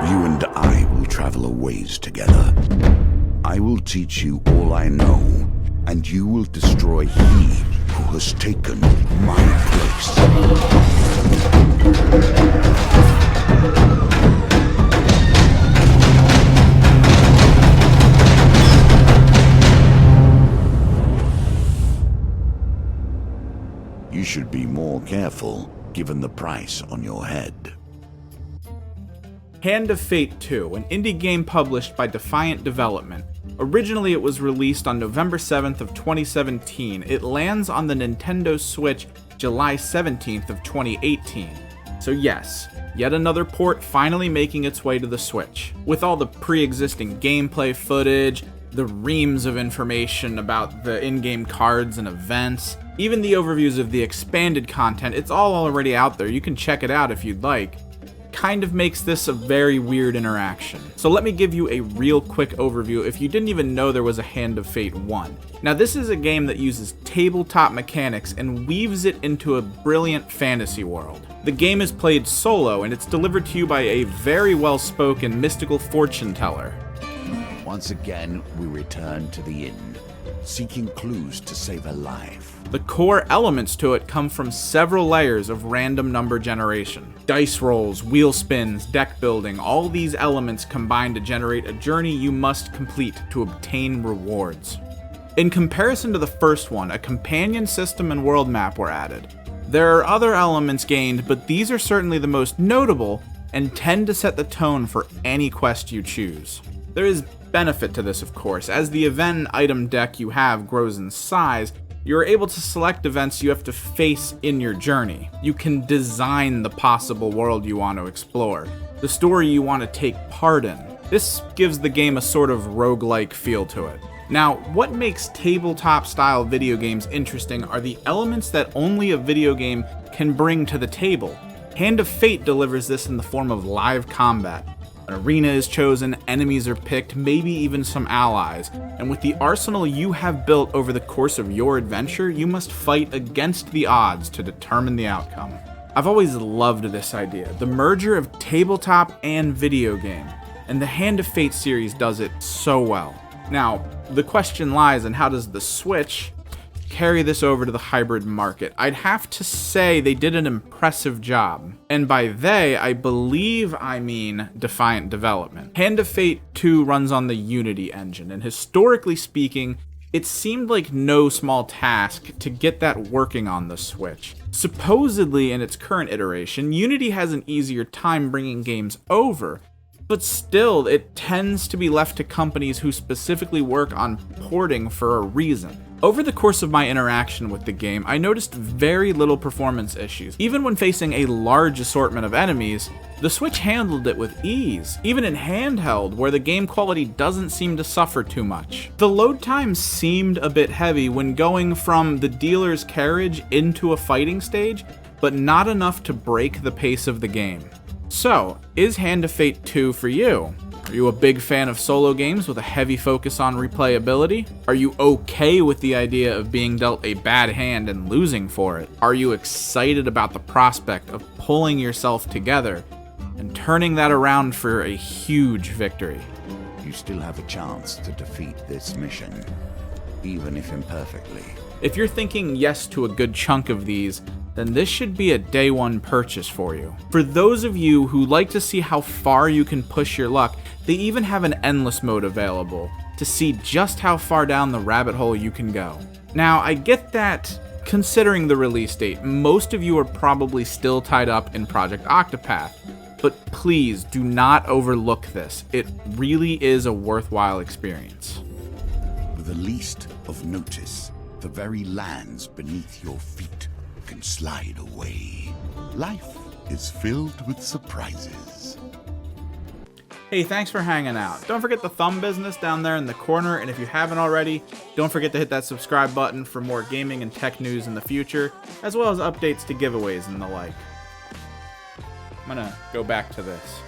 You and I will travel a ways together. I will teach you all I know, and you will destroy he who has taken my place. You should be more careful, given the price on your head. Hand of Fate 2, an indie game published by Defiant Development. Originally it was released on November 7th of 2017. It lands on the Nintendo Switch July 17th of 2018. So yes, yet another port finally making its way to the Switch. With all the pre-existing gameplay footage, the reams of information about the in-game cards and events, even the overviews of the expanded content, it's all already out there. You can check it out if you'd like. Kind of makes this a very weird interaction. So let me give you a real quick overview if you didn't even know there was a Hand of Fate 1. Now this is a game that uses tabletop mechanics and weaves it into a brilliant fantasy world. The game is played solo and it's delivered to you by a very well-spoken mystical fortune teller. Once again, we return to the inn, seeking clues to save a life. The core elements to it come from several layers of random number generation. Dice rolls, wheel spins, deck building, all these elements combine to generate a journey you must complete to obtain rewards. In comparison to the first one, a companion system and world map were added. There are other elements gained, but these are certainly the most notable and tend to set the tone for any quest you choose. There is benefit to this, of course. As the event item deck you have grows in size, you're able to select events you have to face in your journey. You can design the possible world you want to explore, the story you want to take part in. This gives the game a sort of roguelike feel to it. Now, what makes tabletop-style video games interesting are the elements that only a video game can bring to the table. Hand of Fate delivers this in the form of live combat. An arena is chosen, enemies are picked, maybe even some allies, and with the arsenal you have built over the course of your adventure, you must fight against the odds to determine the outcome. I've always loved this idea, the merger of tabletop and video game, and the Hand of Fate series does it so well. Now, the question lies in how does the Switch carry this over to the hybrid market? I'd have to say they did an impressive job. And by they, I believe I mean Defiant Development. Hand of Fate 2 runs on the Unity engine, and historically speaking, it seemed like no small task to get that working on the Switch. Supposedly, in its current iteration, Unity has an easier time bringing games over, but still, it tends to be left to companies who specifically work on porting for a reason. Over the course of my interaction with the game, I noticed very little performance issues. Even when facing a large assortment of enemies, the Switch handled it with ease, even in handheld, where the game quality doesn't seem to suffer too much. The load time seemed a bit heavy when going from the dealer's carriage into a fighting stage, but not enough to break the pace of the game. So, is Hand of Fate 2 for you? Are you a big fan of solo games with a heavy focus on replayability? Are you okay with the idea of being dealt a bad hand and losing for it? Are you excited about the prospect of pulling yourself together and turning that around for a huge victory? You still have a chance to defeat this mission, even if imperfectly. If you're thinking yes to a good chunk of these, then this should be a day one purchase for you. For those of you who like to see how far you can push your luck, they even have an endless mode available to see just how far down the rabbit hole you can go. Now, I get that, considering the release date, most of you are probably still tied up in Project Octopath, but please do not overlook this. It really is a worthwhile experience. With the least of notice, the very lands beneath your feet can slide away. Life is filled with surprises. Hey, thanks for hanging out. Don't forget the thumb business down there in the corner, and if you haven't already, don't forget to hit that subscribe button for more gaming and tech news in the future, as well as updates to giveaways and the like. I'm gonna go back to this.